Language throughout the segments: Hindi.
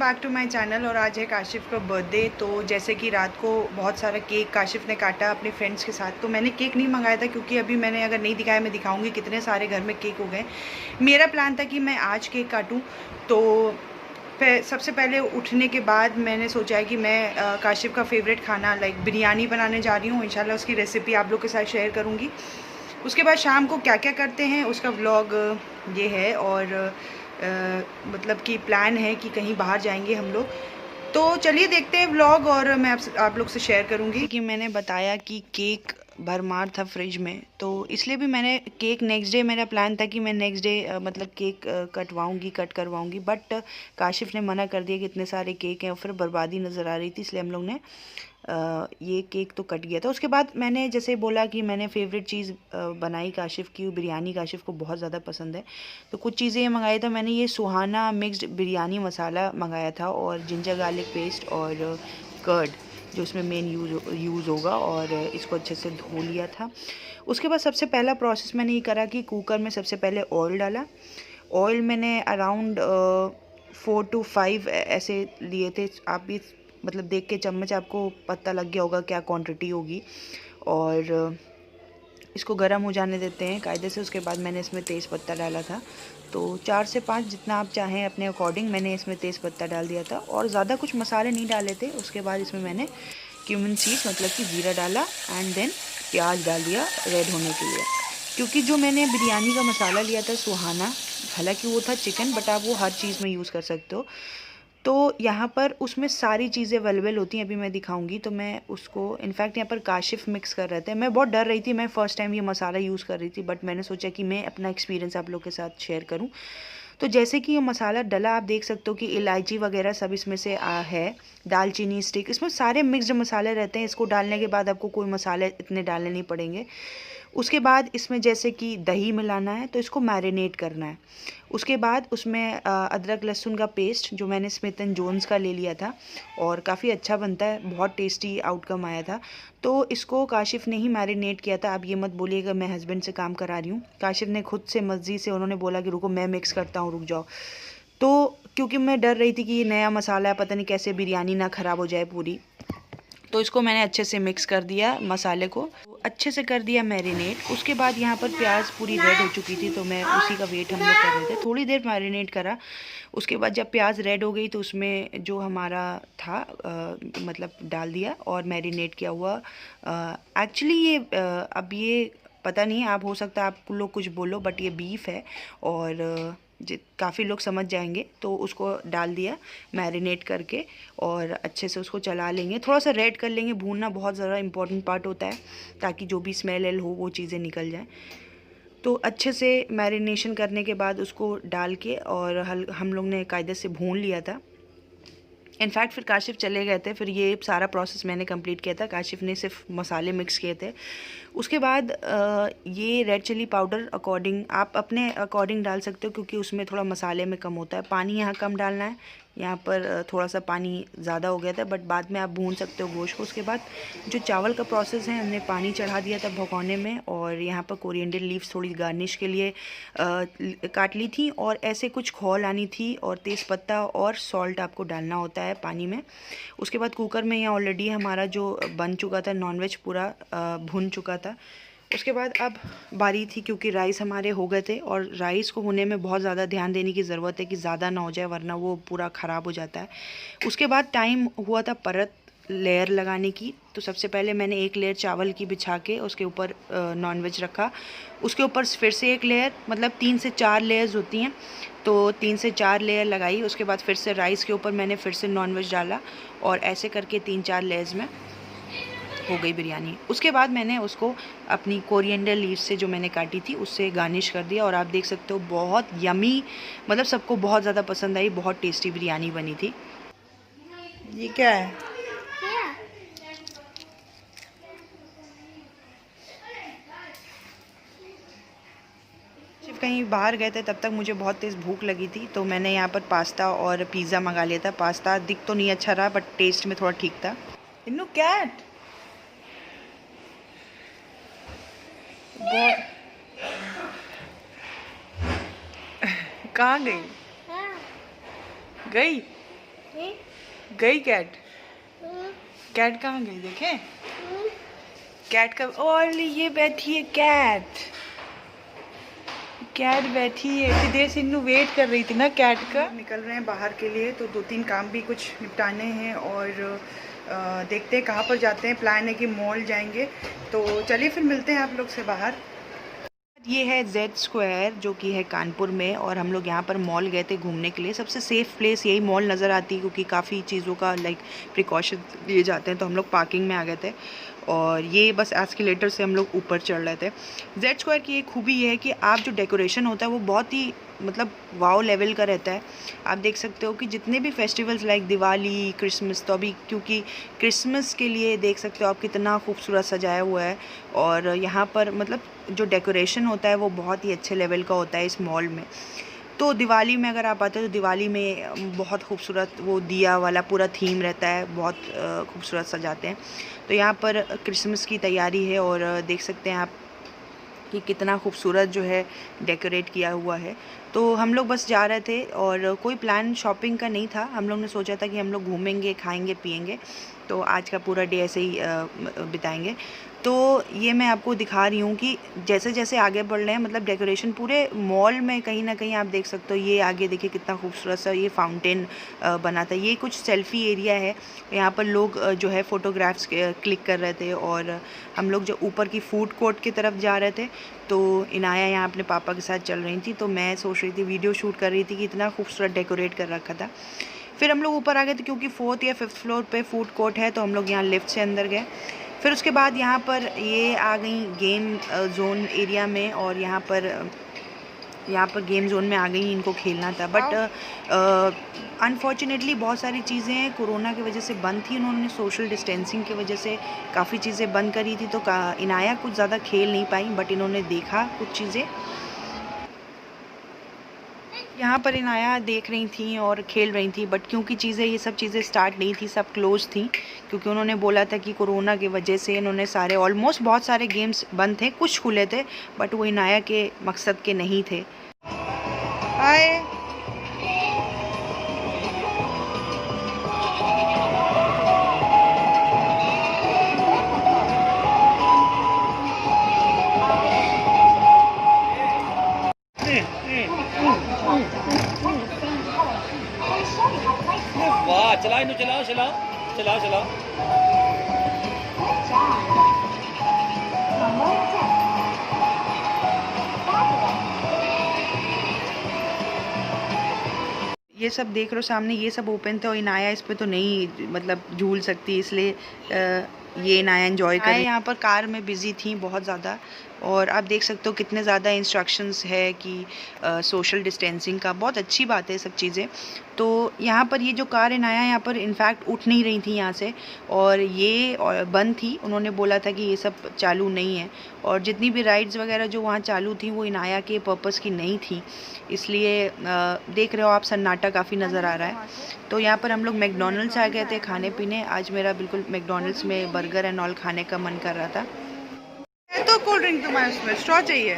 Back to my channel. और आज है काशिफ़ का बर्थडे। तो जैसे कि रात को बहुत सारा केक काशिफ़ ने काटा अपने फ्रेंड्स के साथ। तो मैंने केक नहीं मंगाया था क्योंकि अभी मैंने अगर नहीं दिखाया मैं दिखाऊंगी कितने सारे घर में केक हो गए। मेरा प्लान था कि मैं आज केक काटूं। तो सबसे पहले उठने के बाद मैंने सोचा है कि मैं काशिफ़ का फेवरेट खाना लाइक बिरयानी बनाने जा रही हूँ। इंशाल्लाह उसकी रेसिपी आप लोग के साथ शेयर करूँगी। उसके बाद शाम को क्या क्या करते हैं उसका व्लॉग ये है। और मतलब कि प्लान है कि कहीं बाहर जाएंगे हम लोग। तो चलिए देखते हैं व्लॉग और मैं आप लोग से शेयर करूंगी। कि मैंने बताया कि केक भरमार था फ्रिज में, तो इसलिए भी मैंने केक नेक्स्ट डे, मेरा प्लान था कि मैं नेक्स्ट डे मतलब केक कट करवाऊंगी। बट काशिफ़ ने मना कर दिया कि इतने सारे केक हैं और फिर बर्बादी नज़र आ रही थी, इसलिए हम लोग ने ये केक तो कट गया था। उसके बाद मैंने जैसे बोला कि मैंने फेवरेट चीज़ बनाई काशिफ़ की, बिरयानी काशिफ़ को बहुत ज़्यादा पसंद है। तो कुछ चीज़ें ये मंगाई था मैंने, ये सुहाना मिक्स्ड बिरयानी मसाला मंगाया था और जिंजर गार्लिक पेस्ट और कर्ड जो इसमें मेन यूज़ होगा, और इसको अच्छे से धो लिया था। उसके बाद सबसे पहला प्रोसेस मैंने ये करा कि कुकर में सबसे पहले ऑयल डाला। ऑयल मैंने अराउंड 4 to 5 ऐसे लिए थे। आप भी मतलब देख के चम्मच आपको पता लग गया होगा क्या क्वांटिटी होगी। और इसको गर्म हो जाने देते हैं कायदे से। उसके बाद मैंने इसमें तेज़ पत्ता डाला था, तो 4 से 5 जितना आप चाहें अपने अकॉर्डिंग मैंने इसमें तेज़ पत्ता डाल दिया था और ज़्यादा कुछ मसाले नहीं डाले थे। उसके बाद इसमें मैंने क्यूमिन सीड्स मतलब कि ज़ीरा डाला एंड देन प्याज डाल दिया रेड होने के लिए। क्योंकि जो मैंने बिरयानी का मसाला लिया था सुहाना, हालांकि वो था चिकन बट आप वो हर चीज़ में यूज़ कर सकते हो। तो यहाँ पर उसमें सारी चीज़ें अवेलेबल होती हैं, अभी मैं दिखाऊंगी। तो मैं उसको इनफैक्ट यहाँ पर काशिफ़ मिक्स कर रहे थे। मैं बहुत डर रही थी, मैं फ़र्स्ट टाइम ये मसाला यूज़ कर रही थी, बट मैंने सोचा कि मैं अपना एक्सपीरियंस आप लोग के साथ शेयर करूँ। तो जैसे कि ये मसाला डला, आप देख सकते हो कि इलायची वगैरह सब इसमें से है, दालचीनी स्टिक, इसमें सारे मिक्स्ड मसाले रहते हैं। इसको डालने के बाद आपको कोई मसाले इतने डालने नहीं पड़ेंगे। उसके बाद इसमें जैसे कि दही मिलाना है, तो इसको मैरिनेट करना है। उसके बाद उसमें अदरक लहसुन का पेस्ट जो मैंने स्मिथ एंड जोन्स का ले लिया था और काफ़ी अच्छा बनता है, बहुत टेस्टी आउटकम आया था। तो इसको काशिफ़ ने ही मैरिनेट किया था। आप ये मत बोलिएगा मैं हस्बैंड से काम करा रही हूँ, काशिफ़ ने खुद से मर्जी से, उन्होंने बोला कि रुको मैं मिक्स करता हूँ, रुक जाओ। तो क्योंकि मैं डर रही थी कि ये नया मसाला है, पता नहीं कैसे बिरयानी ना ख़राब हो जाए पूरी, तो इसको मैंने अच्छे से मिक्स कर दिया, मसाले को अच्छे से कर दिया मैरिनेट। उसके बाद यहाँ पर प्याज पूरी रेड हो चुकी थी, तो मैं उसी का वेट हम लोग कर रहे थे। थोड़ी देर मैरिनेट करा। उसके बाद जब प्याज रेड हो गई तो उसमें जो हमारा था मतलब डाल दिया और मैरिनेट किया हुआ। एक्चुअली ये अब ये पता नहीं, आप हो सकता है आप लोग कुछ बोलो, बट ये बीफ है और काफ़ी लोग समझ जाएंगे। तो उसको डाल दिया मैरिनेट करके और अच्छे से उसको चला लेंगे, थोड़ा सा रेड कर लेंगे। भूनना बहुत ज़्यादा इंपॉर्टेंट पार्ट होता है ताकि जो भी स्मेल हो वो चीज़ें निकल जाएं। तो अच्छे से मैरिनेशन करने के बाद उसको डाल के और हम लोग ने कायदे से भून लिया था। इनफैक्ट फिर काशिफ़ चले गए थे, फिर ये सारा प्रोसेस मैंने कंप्लीट किया था, काशिफ़ ने सिर्फ मसाले मिक्स किए थे। उसके बाद ये रेड चिली पाउडर अकॉर्डिंग आप अपने अकॉर्डिंग डाल सकते हो, क्योंकि उसमें थोड़ा मसाले में कम होता है। पानी यहाँ कम डालना है, यहाँ पर थोड़ा सा पानी ज़्यादा हो गया था, बट बाद में आप भून सकते हो गोश्त को। उसके बाद जो चावल का प्रोसेस है, हमने पानी चढ़ा दिया था भगोने में और यहाँ पर कोरिएंडर लीव्स थोड़ी गार्निश के लिए काट ली थी और ऐसे कुछ खौल आनी थी और तेज़पत्ता और सॉल्ट आपको डालना होता है पानी में। उसके बाद कुकर में यहाँ ऑलरेडी हमारा जो बन चुका था नॉनवेज पूरा भुन चुका था। उसके बाद अब बारी थी, क्योंकि राइस हमारे हो गए थे और राइस को होने में बहुत ज़्यादा ध्यान देने की ज़रूरत है कि ज़्यादा ना हो जाए, वरना वो पूरा ख़राब हो जाता है। उसके बाद टाइम हुआ था परत लेयर लगाने की। तो सबसे पहले मैंने एक लेयर चावल की बिछा के उसके ऊपर नॉनवेज रखा। उसके ऊपर फिर से एक लेयर, मतलब 3 से 4 लेयर्स होती हैं, तो 3 से 4 लेयर लगाई। उसके बाद फिर से राइस के ऊपर मैंने फिर से नॉनवेज डाला और ऐसे करके 3-4 लेयर्स में हो गई बिरयानी। उसके बाद मैंने उसको अपनी कोरिएंडर लीव्स से जो मैंने काटी थी उससे गार्निश कर दिया और आप देख सकते हो बहुत यमी, मतलब सबको बहुत ज़्यादा पसंद आई, बहुत टेस्टी बिरयानी बनी थी। ये क्या है? सिर्फ कहीं बाहर गए थे तब तक मुझे बहुत तेज़ भूख लगी थी, तो मैंने यहाँ पर पास्ता और पिज़्ज़ा मंगा लिया था। पास्ता दिख तो नहीं अच्छा रहा बट टेस्ट में थोड़ा ठीक था। इन्नू कैट कहाँ गई? गई गई कैट? कैट कहाँ गई देखे? कैट का और ये बैठी है कैट। कैट बैठी है, इतनी देर से इन्नू वेट कर रही थी ना कैट का। निकल रहे हैं बाहर के लिए, तो 2-3 काम भी कुछ निपटाने हैं और देखते हैं कहाँ पर जाते हैं। प्लान है कि मॉल जाएंगे, तो चलिए फिर मिलते हैं आप लोग से बाहर। ये है जेड स्क्वायर जो कि है कानपुर में, और हम लोग यहाँ पर मॉल गए थे घूमने के लिए। सबसे सेफ़ प्लेस यही मॉल नज़र आती है क्योंकि काफ़ी चीज़ों का प्रिकॉशन लिए जाते हैं। तो हम लोग पार्किंग में आ गए थे और ये बस एस्केलेटर से हम लोग ऊपर चढ़ रहे थे। जेड स्क्वायर की एक खूबी ये है कि आप जो डेकोरेशन होता है वो बहुत ही वाव लेवल का रहता है। आप देख सकते हो कि जितने भी फेस्टिवल्स लाइक दिवाली, क्रिसमस, तो अभी क्योंकि क्रिसमस के लिए देख सकते हो आप कितना खूबसूरत सजाया हुआ है। और यहाँ पर जो डेकोरेशन होता है वो बहुत ही अच्छे लेवल का होता है इस मॉल में। तो दिवाली में अगर आप आते हो तो दिवाली में बहुत खूबसूरत वो दिया वाला पूरा थीम रहता है, बहुत खूबसूरत सजाते हैं। तो यहाँ पर क्रिसमस की तैयारी है और देख सकते हैं आप कि कितना खूबसूरत जो है डेकोरेट किया हुआ है। तो हम लोग बस जा रहे थे और कोई प्लान शॉपिंग का नहीं था। हम लोग ने सोचा था कि हम लोग घूमेंगे, खाएंगे, पिएंगे, तो आज का पूरा डे ऐसे ही बिताएंगे। तो ये मैं आपको दिखा रही हूँ कि जैसे जैसे आगे बढ़ रहे हैं डेकोरेशन पूरे मॉल में कहीं ना कहीं आप देख सकते हो। ये आगे देखिए कितना खूबसूरत सा ये फाउंटेन बना था। ये कुछ सेल्फ़ी एरिया है, यहाँ पर लोग जो है फ़ोटोग्राफ्स क्लिक कर रहे थे। और हम लोग जो ऊपर की फ़ूड कोर्ट की तरफ जा रहे थे तो इनाया यहाँ अपने पापा के साथ चल रही थी, तो मैं सोच रही थी, वीडियो शूट कर रही थी कि इतना खूबसूरत डेकोरेट कर रखा था। फिर हम लोग ऊपर आ गए थे क्योंकि 4th या 5th फ्लोर पे फूड कोर्ट है, तो हम लोग यहाँ लिफ्ट से अंदर गए। फिर उसके बाद यहाँ पर ये आ गई गेम जोन एरिया में, और यहाँ पर गेम जोन में आ गई, इनको खेलना था। बट अनफॉर्चुनेटली बहुत सारी चीज़ें कोरोना की वजह से बंद थी। उन्होंने सोशल डिस्टेंसिंग की वजह से काफ़ी चीज़ें बंद करी थी, तो इनाया कुछ ज़्यादा खेल नहीं पाई, बट इन्होंने देखा कुछ चीज़ें। यहाँ पर इनाया देख रही थी और खेल रही थी, बट क्योंकि ये सब चीज़ें स्टार्ट नहीं थी, सब क्लोज थी, क्योंकि उन्होंने बोला था कि कोरोना की वजह से इन्होंने ऑलमोस्ट बहुत सारे गेम्स बंद थे, कुछ खुले थे, बट वो इनाया के मकसद के नहीं थे। हाय, वाह, चलाओ। ये सब देख रहे हो सामने, ये सब ओपन थे और इनाया इस पे तो नहीं झूल सकती, इसलिए ये इनाया एंजॉय कर रही। यहाँ पर कार में बिज़ी थी बहुत ज़्यादा, और आप देख सकते हो कितने ज़्यादा इंस्ट्रक्शंस है कि सोशल डिस्टेंसिंग का। बहुत अच्छी बात है सब चीज़ें। तो यहाँ पर ये जो कार इनाया यहाँ पर इनफैक्ट उठ नहीं रही थी यहाँ से, और ये बंद थी। उन्होंने बोला था कि ये सब चालू नहीं है, और जितनी भी राइड्स वगैरह जो वहाँ चालू थी वो इनाया के पर्पस की नहीं थी, इसलिए देख रहे हो आप सन्नाटा काफ़ी नज़र आ रहा है। तो यहाँ पर हम लोग मैकडॉनल्ड्स आ गए थे खाने पीने। आज मेरा बिल्कुल मैकडॉनल्ड्स में बर्गर एंड ऑल खाने का मन कर रहा था। तो कोल्ड ड्रिंक तुम्हारे उसमें स्ट्रॉ चाहिए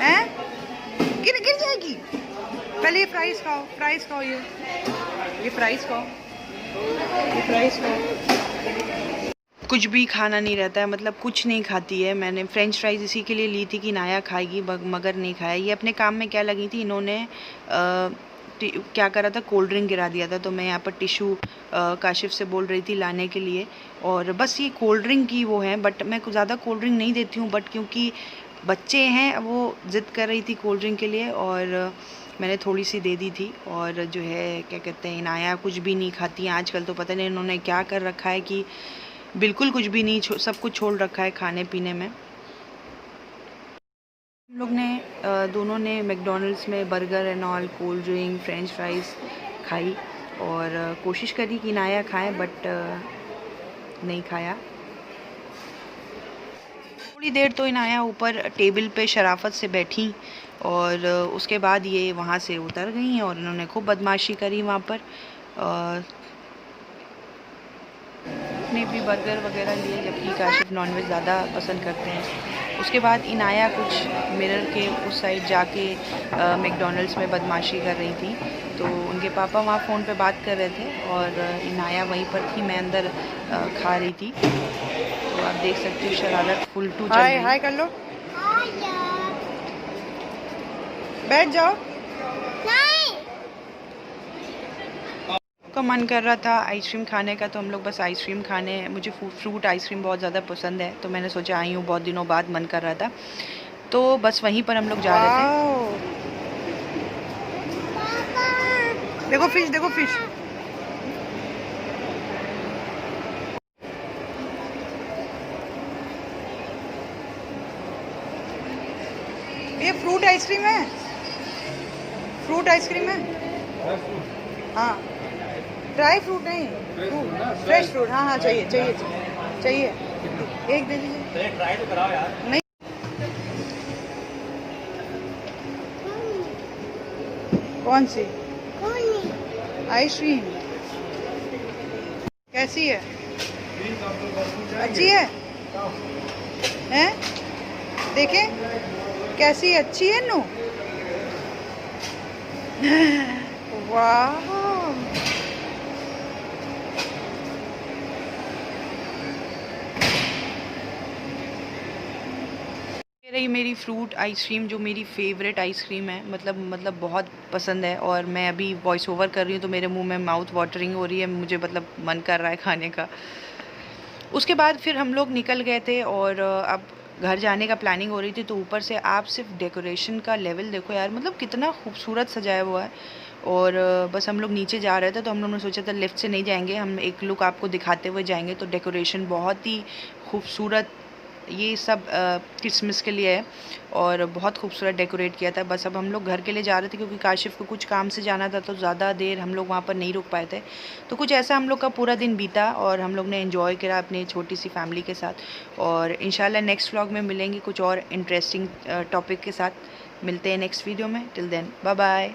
हैं? गिर जाएगी। पहले ये फ्राइज खाओ, ये फ्राइज खाओ। कुछ भी खाना नहीं रहता है, कुछ नहीं खाती है। मैंने फ्रेंच फ्राइज इसी के लिए ली थी कि नाया खाएगी, मगर नहीं खाया। ये अपने काम में क्या लगी थी, इन्होंने क्या करा था, कोल्ड ड्रिंक गिरा दिया था। तो मैं यहाँ पर टिशू काशिफ से बोल रही थी लाने के लिए, और बस ये कोल्ड ड्रिंक की वो है। बट मैं ज़्यादा कोल्ड ड्रिंक नहीं देती हूँ, बट क्योंकि बच्चे हैं वो ज़िद कर रही थी कोल्ड ड्रिंक के लिए, और मैंने थोड़ी सी दे दी थी। और जो है क्या कहते हैं, इनाया कुछ भी नहीं खाती है आजकल। तो पता नहीं इन्होंने क्या कर रखा है कि बिल्कुल कुछ भी नहीं, सब कुछ छोड़ रखा है खाने पीने में। हम लोग ने दोनों ने मैकडॉनल्ड्स में burger and all, cold drink, French fries खाई, और कोशिश करी कि इनाया खाएं, बट नहीं खाया। थोड़ी देर तो इनाया ऊपर टेबल पे शराफत से बैठी, और उसके बाद ये वहाँ से उतर गई, और इन्होंने खूब बदमाशी करी वहाँ पर। ने भी बर्गर वगैरह लिए, जबकि काशिफ नॉनवेज ज़्यादा पसंद करते हैं। उसके बाद इनाया कुछ मिरर के उस साइड जाके मैकडॉनल्ड्स में बदमाशी कर रही थी, तो उनके पापा वहाँ फ़ोन पे बात कर रहे थे और इनाया वहीं पर थी, मैं अंदर खा रही थी। तो आप देख सकते हो शरारत फुल टू चल रही है। हाय कर लो, बैठ जाओ। का मन कर रहा था आइसक्रीम खाने का, तो हम लोग बस आइसक्रीम खाने, मुझे फ्रूट आइसक्रीम बहुत ज़्यादा पसंद है, तो मैंने सोचा आई हूँ, बहुत दिनों बाद मन कर रहा था, तो बस वहीं पर हम लोग जा रहे थे। देखो फिश, देखो फिश। ये फ्रूट आइसक्रीम है, फ्रूट आइसक्रीम है। हाँ, ड्राई फ्रूट नहीं, फ्रेश फ्रूट। हाँ हाँ, चाहिए चाहिए चाहिए, एक दे दीजिए। ट्राई तो कराओ यार। नहीं, कौन सी आइसक्रीम? कैसी है? अच्छी है? हैं? देखें कैसी है, अच्छी है नो? वाह, रही मेरी फ्रूट आइसक्रीम, जो मेरी फेवरेट आइसक्रीम है, मतलब बहुत पसंद है। और मैं अभी वॉइस ओवर कर रही हूँ तो मेरे मुंह में माउथ वाटरिंग हो रही है, मुझे मतलब मन कर रहा है खाने का। उसके बाद फिर हम लोग निकल गए थे और अब घर जाने का प्लानिंग हो रही थी, तो ऊपर से आप सिर्फ डेकोरेशन का लेवल देखो यार, मतलब कितना खूबसूरत सजाया हुआ है। और बस हम लोग नीचे जा रहे थे, तो हम लोगों ने सोचा था लिफ्ट से नहीं जाएंगे, हम एक लुक आपको दिखाते हुए जाएंगे। तो डेकोरेशन बहुत ही खूबसूरत, ये सब क्रिसमस के लिए है और बहुत खूबसूरत डेकोरेट किया था। बस अब हम लोग घर के लिए जा रहे थे, क्योंकि काशिफ को कुछ काम से जाना था, तो ज़्यादा देर हम लोग वहाँ पर नहीं रुक पाए थे। तो कुछ ऐसा हम लोग का पूरा दिन बीता और हम लोग ने एंजॉय करा अपनी छोटी सी फैमिली के साथ। और इंशाल्लाह नेक्स्ट व्लॉग में मिलेंगे कुछ और इंटरेस्टिंग टॉपिक के साथ। मिलते हैं नेक्स्ट वीडियो में। Till then bye bye.